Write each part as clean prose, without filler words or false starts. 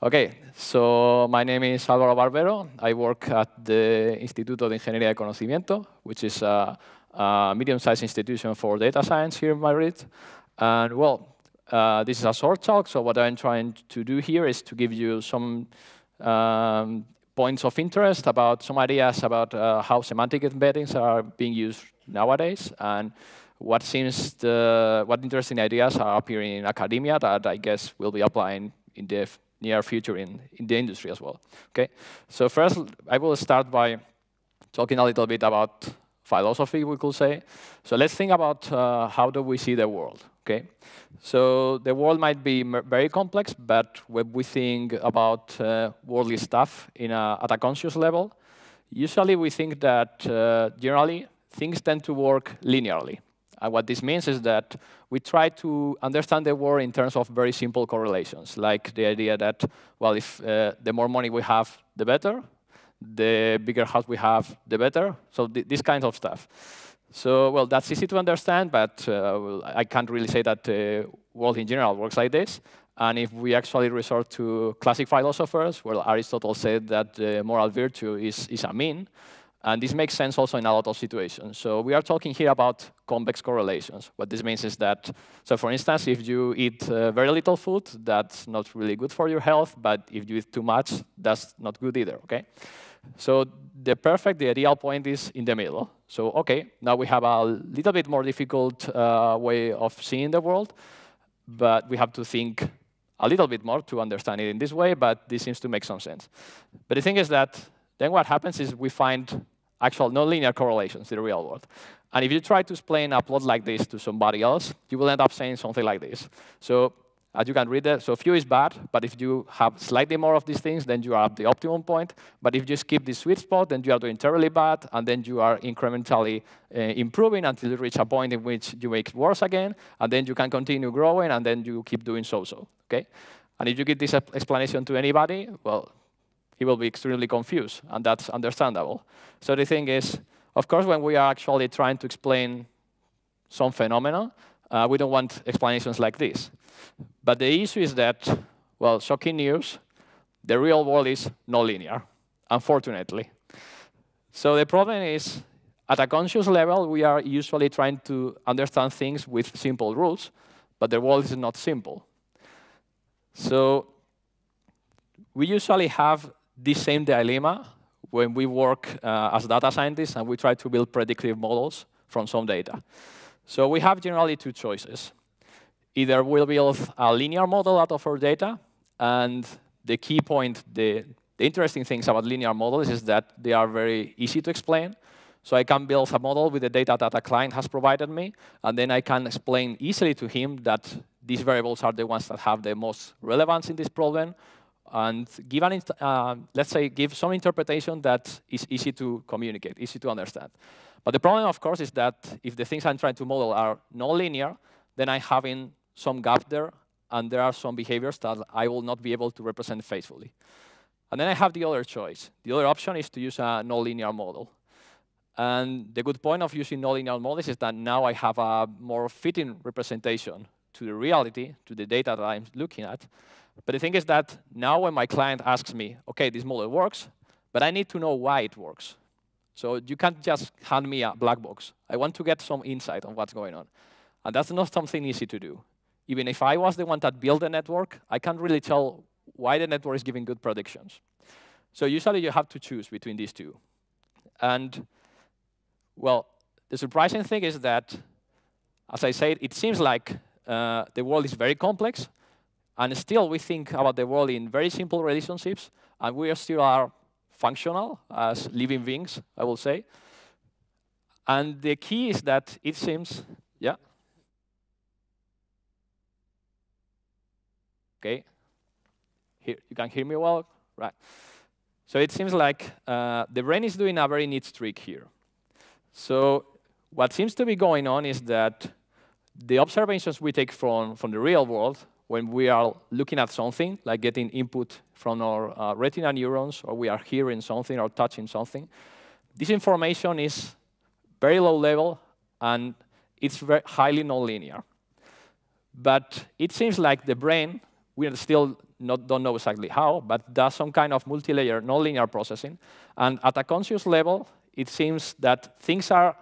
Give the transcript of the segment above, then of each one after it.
Okay, so my name is Álvaro Barbero. I work at the Instituto de Ingeniería de Conocimiento, which is a medium-sized institution for data science here in Madrid. And well, this is a short talk, so what I'm trying to do here is to give you some points of interest about some ideas about how semantic embeddings are being used nowadays, and what interesting ideas are appearing in academia that I guess will be applying in the near future in the industry as well. Okay, so first I will start by talking a little bit about philosophy, we could say. So let's think about how do we see the world. Okay, so the world might be very complex, but when we think about worldly stuff at a conscious level, usually we think that generally things tend to work linearly. And what this means is that we try to understand the world in terms of very simple correlations, like the idea that, well, if the more money we have, the better, the bigger house we have, the better, so this kind of stuff. So, well, that's easy to understand, but well, I can't really say that the world in general works like this. And if we actually resort to classic philosophers, well, Aristotle said that the moral virtue is a mean. And this makes sense also in a lot of situations. So we are talking here about convex correlations. What this means is that, so for instance, if you eat very little food, that's not really good for your health. But if you eat too much, that's not good either, okay? So the ideal point is in the middle. So, okay, now we have a little bit more difficult way of seeing the world. But we have to think a little bit more to understand it in this way. But this seems to make some sense. But the thing is that then what happens is we find actual nonlinear correlations in the real world. And if you try to explain a plot like this to somebody else, you will end up saying something like this. So as you can read it, so few is bad, but if you have slightly more of these things, then you are at the optimum point. But if you skip this sweet spot, then you are doing terribly bad, and then you are incrementally improving until you reach a point in which you make it worse again, and then you can continue growing, and then you keep doing so-so, okay? And if you give this explanation to anybody, well, he will be extremely confused, and that's understandable. So the thing is, of course, when we are actually trying to explain some phenomena, we don't want explanations like this. But the issue is that, well, shocking news, the real world is nonlinear, unfortunately. So the problem is, at a conscious level, we are usually trying to understand things with simple rules, but the world is not simple. So we usually have this same dilemma when we work as data scientists and we try to build predictive models from some data. So we have generally two choices. Either we'll build a linear model out of our data, and the key point, the interesting things about linear models is that they are very easy to explain. So I can build a model with the data that a client has provided me, and then I can explain easily to him that these variables are the ones that have the most relevance in this problem, and give let's say, give some interpretation that is easy to communicate, easy to understand. But the problem, of course, is that if the things I'm trying to model are nonlinear, then I have some gap there, and there are some behaviors that I will not be able to represent faithfully. And then I have the other choice. The other option is to use a nonlinear model. And the good point of using nonlinear models is that now I have a more fitting representation to the reality, to the data that I'm looking at. But the thing is that now when my client asks me, OK, this model works, but I need to know why it works. So you can't just hand me a black box. I want to get some insight on what's going on. And that's not something easy to do. Even if I was the one that built the network, I can't really tell why the network is giving good predictions. So usually you have to choose between these two. And well, the surprising thing is that, as I said, it seems like the world is very complex. And still, we think about the world in very simple relationships, and we still are functional as living beings, I will say. And the key is that it seems, yeah? OK. Here, you can hear me well? Right. So it seems like the brain is doing a very neat trick here. So what seems to be going on is that the observations we take from the real world, when we are looking at something, like getting input from our retina neurons, or we are hearing something or touching something, this information is very low level, and it's very highly nonlinear. But it seems like the brain We still don't know exactly how, but does some kind of multi-layer nonlinear processing. And at a conscious level, it seems that things are,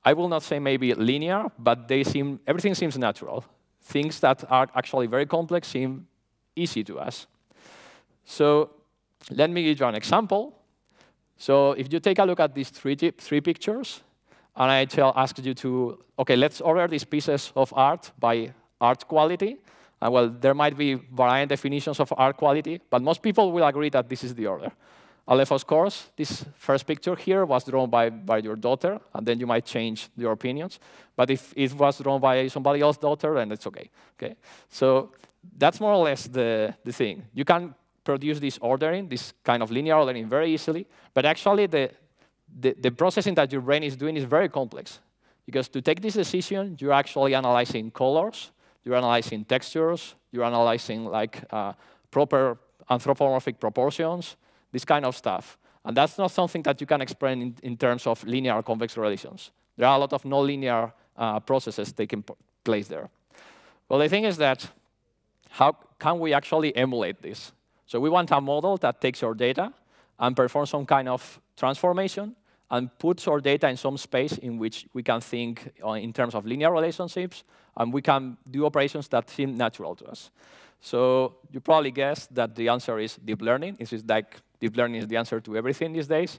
I will not say maybe linear, but everything seems natural. Things that are actually very complex seem easy to us. So let me give you an example. So if you take a look at these three pictures, and I ask you to, OK, let's order these pieces of art by art quality. And well, there might be varying definitions of art quality, but most people will agree that this is the order. Aleph, of course, this first picture here was drawn by your daughter, and then you might change your opinions. But if it was drawn by somebody else's daughter, then it's OK. Okay? So that's more or less the thing. You can produce this ordering, this kind of linear ordering, very easily. But actually, the processing that your brain is doing is very complex. Because to take this decision, you're actually analyzing colors, you're analyzing textures, you're analyzing like proper anthropomorphic proportions, this kind of stuff. And that's not something that you can explain in terms of linear or convex relations. There are a lot of nonlinear processes taking place there. Well, the thing is that how can we actually emulate this? So we want a model that takes your data and performs some kind of transformation and puts our data in some space in which we can think in terms of linear relationships, and we can do operations that seem natural to us. So you probably guessed that the answer is deep learning. It's just like deep learning is the answer to everything these days.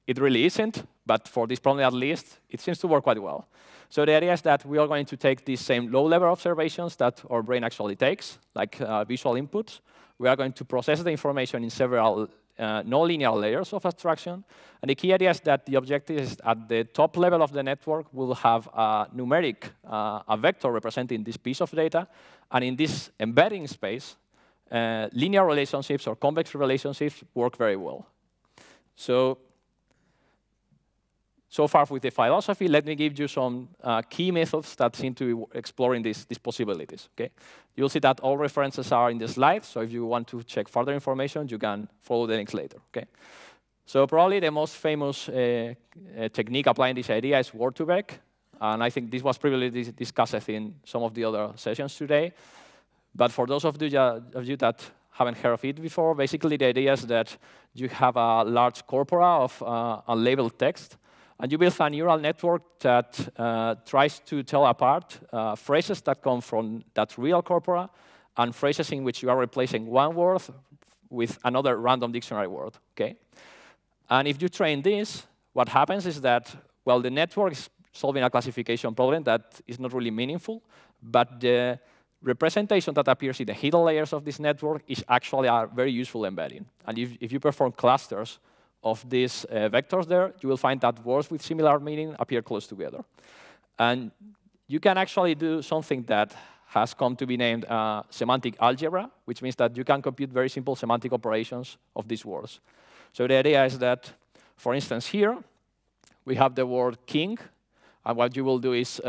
It really isn't, but for this problem at least, it seems to work quite well. So the idea is that we are going to take these same low-level observations that our brain actually takes, like visual inputs. We are going to process the information in several nonlinear layers of abstraction. And the key idea is that the objective is at the top level of the network, we'll have a numeric, a vector representing this piece of data. And in this embedding space, linear relationships or convex relationships work very well. So far with the philosophy, let me give you some key methods that seem to be exploring these possibilities. Okay? You'll see that all references are in the slide, so if you want to check further information, you can follow the links later. Okay? So probably the most famous technique applying this idea is word-to-vec, and I think this was previously discussed in some of the other sessions today. But for those of you that haven't heard of it before, basically the idea is that you have a large corpora of unlabeled text, and you build a neural network that tries to tell apart phrases that come from that real corpora and phrases in which you are replacing one word with another random dictionary word. Okay? And if you train this, what happens is that, well, the network is solving a classification problem that is not really meaningful, but the representation that appears in the hidden layers of this network is actually a very useful embedding. And if you perform clusters of these vectors there, you will find that words with similar meaning appear close together. And you can actually do something that has come to be named semantic algebra, which means that you can compute very simple semantic operations of these words. So the idea is that, for instance, here, we have the word king. And what you will do is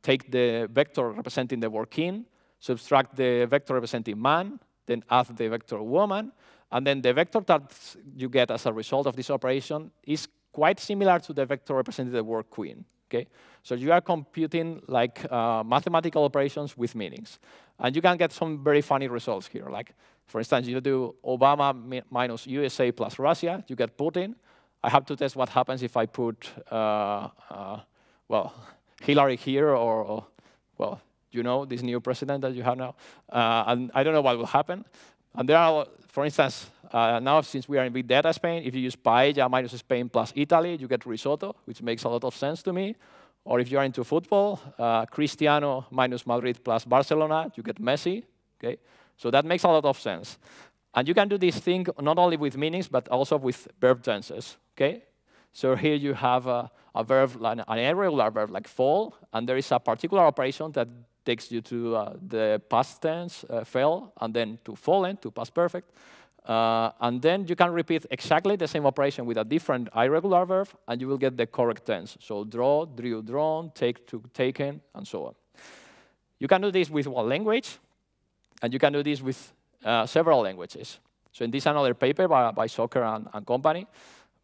take the vector representing the word king, subtract the vector representing man, then add the vector woman. And then the vector that you get as a result of this operation is quite similar to the vector representing the word queen. Okay? So you are computing like mathematical operations with meanings. And you can get some very funny results here. Like, for instance, you do Obama minus USA plus Russia, you get Putin. I have to test what happens if I put, well, Hillary here or, well, you know, this new president that you have now. And I don't know what will happen. And there are, for instance, now since we are in big data Spain, if you use paella minus Spain plus Italy, you get risotto, which makes a lot of sense to me. Or if you are into football, Cristiano minus Madrid plus Barcelona, you get Messi. Okay? So that makes a lot of sense. And you can do this thing not only with meanings, but also with verb tenses. Okay? So here you have a verb, an irregular verb like fall, and there is a particular operation that takes you to the past tense, fell, and then to fallen, to past perfect. And then you can repeat exactly the same operation with a different irregular verb, and you will get the correct tense. So draw, drew, drawn, take, took, taken, and so on. You can do this with one language, and you can do this with several languages. So in this another paper by Soccer and company,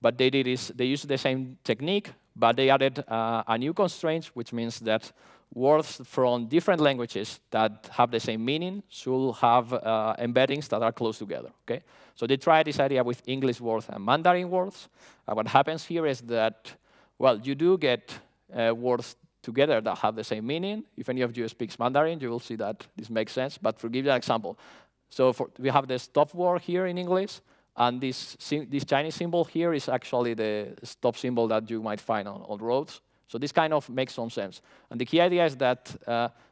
but they used the same technique, but they added a new constraint, which means that words from different languages that have the same meaning should have embeddings that are close together. Okay? So they tried this idea with English words and Mandarin words. And what happens here is that, well, you do get words together that have the same meaning. If any of you speaks Mandarin, you will see that this makes sense. But to give you an example, so we have the stop word here in English, and this Chinese symbol here is actually the stop symbol that you might find on roads. So this kind of makes some sense. And the key idea is that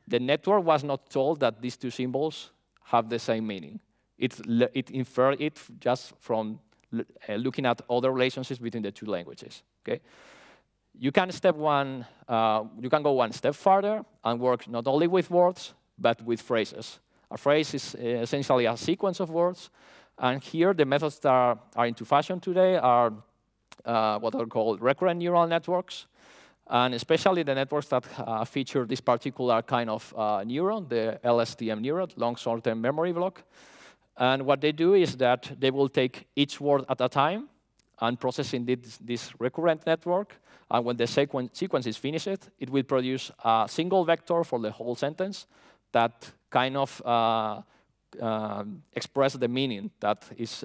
the network was not told that these two symbols have the same meaning. It inferred it just from looking at other relationships between the two languages. Okay? You can go one step further and work not only with words, but with phrases. A phrase is essentially a sequence of words. And here, the methods that are into fashion today are what are called recurrent neural networks, and especially the networks that feature this particular kind of neuron, the LSTM neuron, long short-term memory block. And what they do is that they will take each word at a time and process in this recurrent network. And when the sequence is finished, it will produce a single vector for the whole sentence that kind of express the meaning that is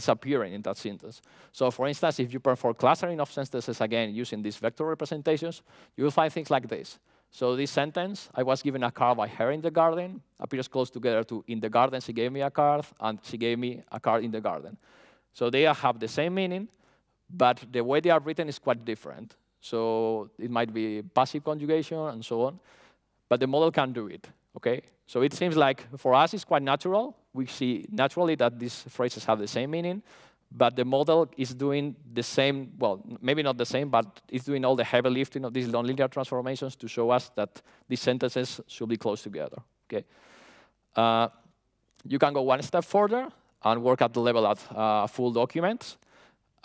appearing in that sentence. So for instance, if you perform clustering of sentences again using these vector representations, you will find things like this. So this sentence, I was given a card by her in the garden, appears close together to in the garden she gave me a card, and she gave me a card in the garden. So they have the same meaning, but the way they are written is quite different. So it might be passive conjugation and so on, but the model can do it. Okay? So it seems like for us it's quite natural. We see naturally that these phrases have the same meaning, but the model is doing the same, well, maybe not the same, but it's doing all the heavy lifting of these nonlinear transformations to show us that these sentences should be close together. Okay? You can go one step further and work at the level of full documents.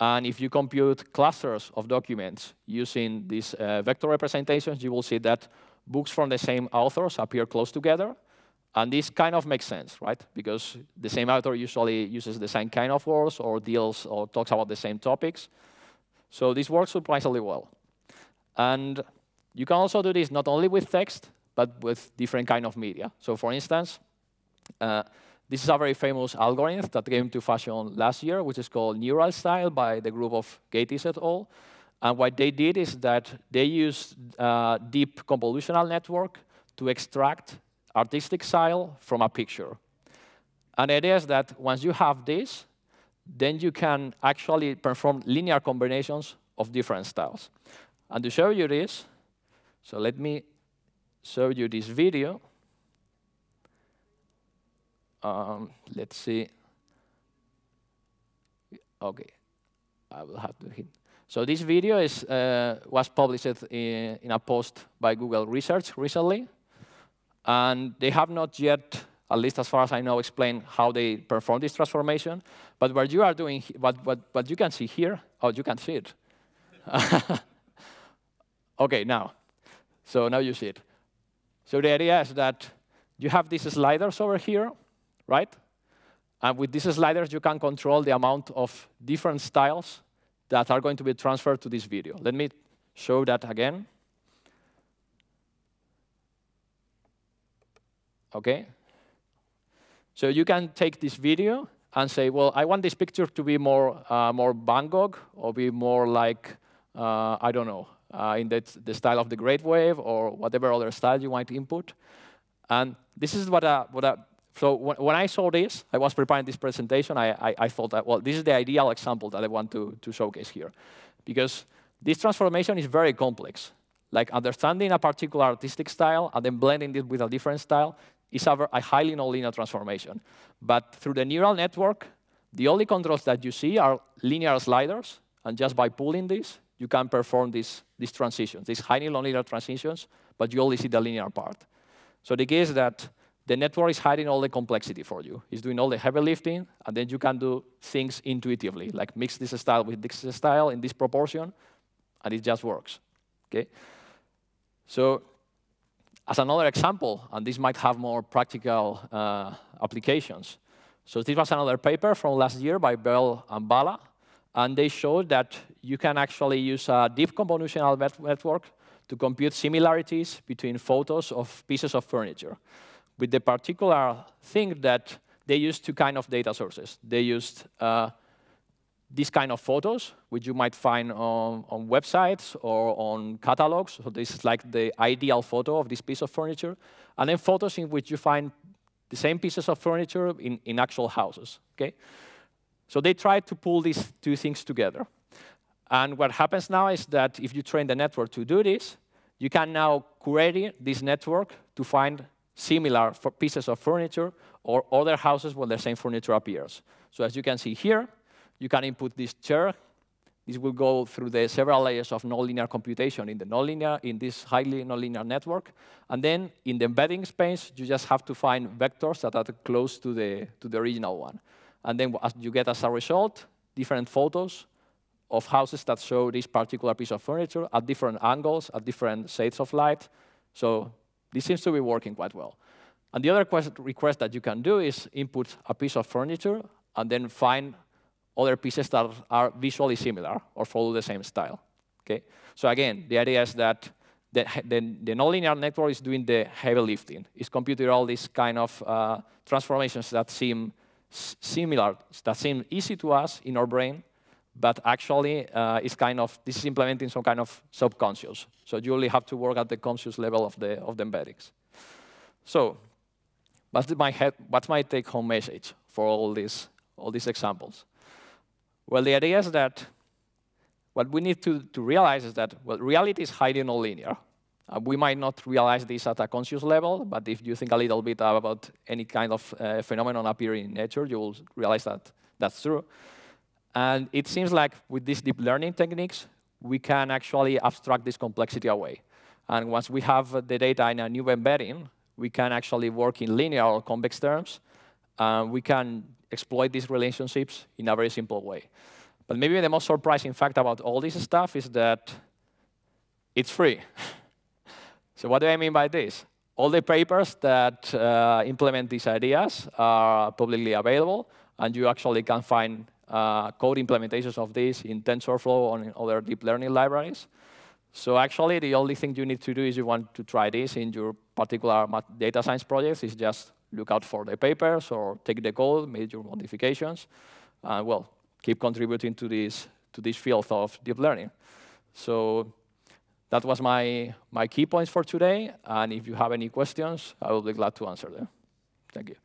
And if you compute clusters of documents using these vector representations, you will see that books from the same authors appear close together. And this kind of makes sense, right? Because the same author usually uses the same kind of words or deals or talks about the same topics. So this works surprisingly well. And you can also do this not only with text, but with different kind of media. So for instance, this is a very famous algorithm that came to fashion last year, which is called Neural Style by the group of Gates et al. And what they did is that they used deep convolutional network to extract artistic style from a picture. And the idea is that once you have this, then you can actually perform linear combinations of different styles. And to show you this, so let me show you this video. Let's see. OK, I will have to hit. So this video was published in a post by Google Research recently. And they have not yet, at least as far as I know, explained how they perform this transformation. But what you are doing, what you can see here, oh, you can see it. OK, now. So now you see it. So the idea is that you have these sliders over here, right? And with these sliders, you can control the amount of different styles that are going to be transferred to this video. Let me show that again. OK? So you can take this video and say, well, I want this picture to be more Van Gogh or be more like, I don't know, in the style of the Great Wave or whatever other style you might input. And this is so when I saw this, I was preparing this presentation, I thought that, well, this is the ideal example that I want to showcase here. Because this transformation is very complex. Like understanding a particular artistic style and then blending it with a different style is a highly nonlinear transformation. But through the neural network, the only controls that you see are linear sliders. And just by pulling this, you can perform these transitions, these highly nonlinear transitions, but you only see the linear part. So the case is that the network is hiding all the complexity for you. It's doing all the heavy lifting, and then you can do things intuitively, like mix this style with this style in this proportion, and it just works. Okay? So as another example, and this might have more practical applications. So this was another paper from last year by Bell and Bala, and they showed that you can actually use a deep convolutional network to compute similarities between photos of pieces of furniture, with the particular thing that they used two kind of data sources. They used these kind of photos, which you might find on websites or on catalogs. So this is like the ideal photo of this piece of furniture. And then photos in which you find the same pieces of furniture in actual houses. Okay? So they tried to pull these two things together. And what happens now is that if you train the network to do this, you can now query this network to find similar pieces of furniture or other houses where the same furniture appears. So as you can see here, you can input this chair. This will go through the several layers of nonlinear computation in this highly nonlinear network. And then in the embedding space, you just have to find vectors that are close to the original one. And then as you get as a result, different photos of houses that show this particular piece of furniture at different angles, at different shades of light. So this seems to be working quite well. And the other request that you can do is input a piece of furniture and then find other pieces that are visually similar or follow the same style. Okay? So again, the idea is that the nonlinear network is doing the heavy lifting. It's computing all these kind of transformations that seem similar, that seem easy to us in our brain, but actually this is implementing some kind of subconscious. So you only have to work at the conscious level of the embeddings. So what's my take-home message for all these examples? Well, the idea is that what we need to realize is that, well, reality is highly nonlinear. We might not realize this at a conscious level, but if you think a little bit about any kind of phenomenon appearing in nature, you will realize that that's true. And it seems like with these deep learning techniques, we can actually abstract this complexity away. And once we have the data in a new embedding, we can actually work in linear or convex terms. We can exploit these relationships in a very simple way. But maybe the most surprising fact about all this stuff is that it's free. So what do I mean by this? All the papers that implement these ideas are publicly available, and you actually can find code implementations of this in TensorFlow or in other deep learning libraries. So actually, the only thing you need to do is you want to try this in your particular data science projects is just look out for the papers or take the code, make your modifications, and well, keep contributing to this field of deep learning. So that was my key points for today. And if you have any questions, I will be glad to answer them. Thank you.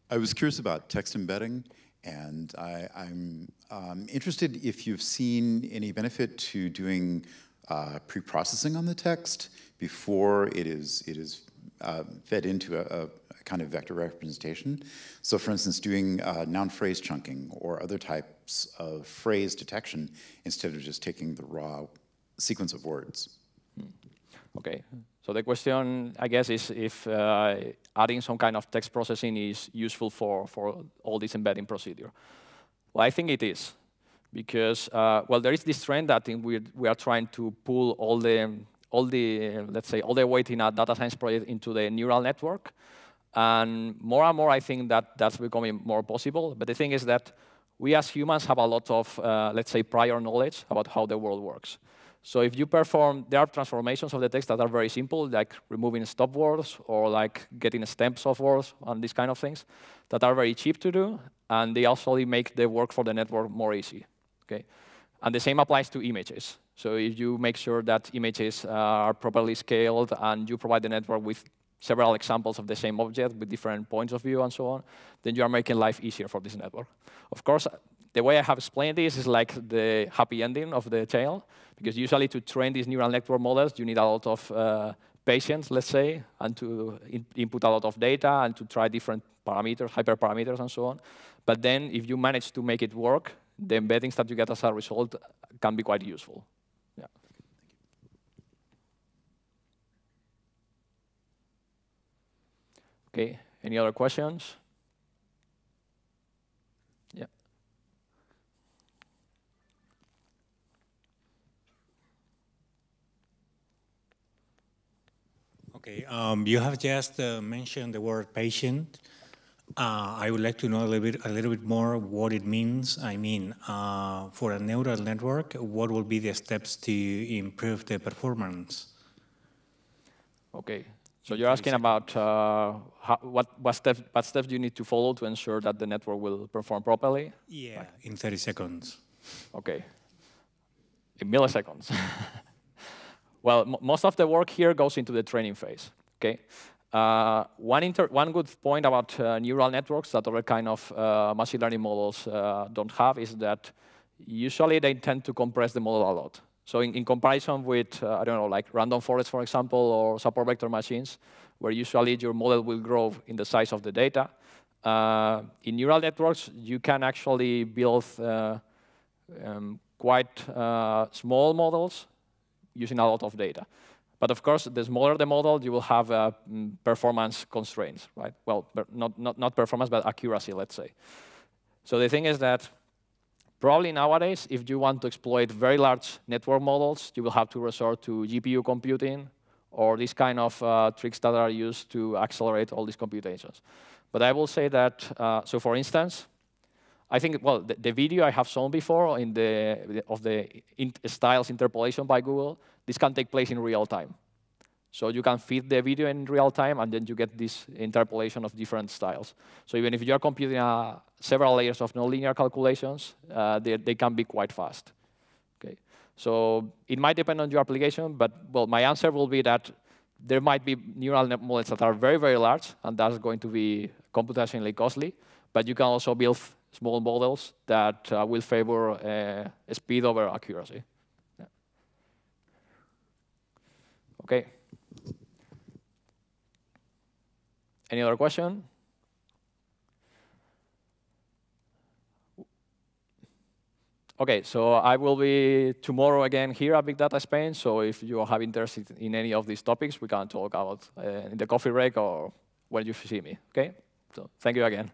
I was curious about text embedding, and I'm interested if you've seen any benefit to doing pre-processing on the text before it is fed into a kind of vector representation. So for instance, doing noun phrase chunking or other types of phrase detection instead of just taking the raw sequence of words. Okay. So the question, I guess, is if adding some kind of text processing is useful for all this embedding procedure. Well, I think it is, because well, there is this trend that we are trying to pull all the let's say all the weight in a data science project into the neural network, and more, I think that that's becoming more possible. But the thing is that we as humans have a lot of let's say prior knowledge about how the world works. So if you perform, there are transformations of the text that are very simple, like removing stop words or like getting stems of words and these kind of things that are very cheap to do, and they also make the work for the network more easy. Okay? And the same applies to images. So if you make sure that images are properly scaled and you provide the network with several examples of the same object with different points of view and so on, then you are making life easier for this network. Of course, the way I have explained this is like the happy ending of the tale, because usually to train these neural network models, you need a lot of patience, let's say, and to input a lot of data and to try different parameters, hyperparameters, and so on. But then if you manage to make it work, the embeddings that you get as a result can be quite useful. Yeah. Okay, any other questions? Yeah. Okay, you have just mentioned the word patient. I would like to know a little bit more what it means. I mean, for a neural network, what will be the steps to improve the performance? Okay, so you're asking about what steps you need to follow to ensure that the network will perform properly? Yeah, right. In 30 seconds. Okay, in milliseconds. Well, most of the work here goes into the training phase. Okay, one good point about neural networks that other kind of machine learning models don't have is that usually they tend to compress the model a lot. So in comparison with, I don't know, like random forest, for example, or support vector machines, where usually your model will grow in the size of the data, in neural networks, you can actually build quite small models using a lot of data. But of course, the smaller the model, you will have performance constraints, right? Well, not performance, but accuracy, let's say. So the thing is that probably nowadays, if you want to exploit very large network models, you will have to resort to GPU computing or these kind of tricks that are used to accelerate all these computations. But I will say that, so for instance, I think, well, the video I have shown before of the styles interpolation by Google, this can take place in real time. So you can feed the video in real time, and then you get this interpolation of different styles. So even if you are computing several layers of nonlinear calculations, they can be quite fast. Okay. So it might depend on your application, but well, my answer will be that there might be neural net models that are very, very large, and that's going to be computationally costly. But you can also build small models that will favor speed over accuracy. Yeah. Okay. Any other question? Okay, so I will be tomorrow again here at Big Data Spain. So if you have interest in any of these topics, we can talk about in the coffee break or when you see me. Okay? So thank you again.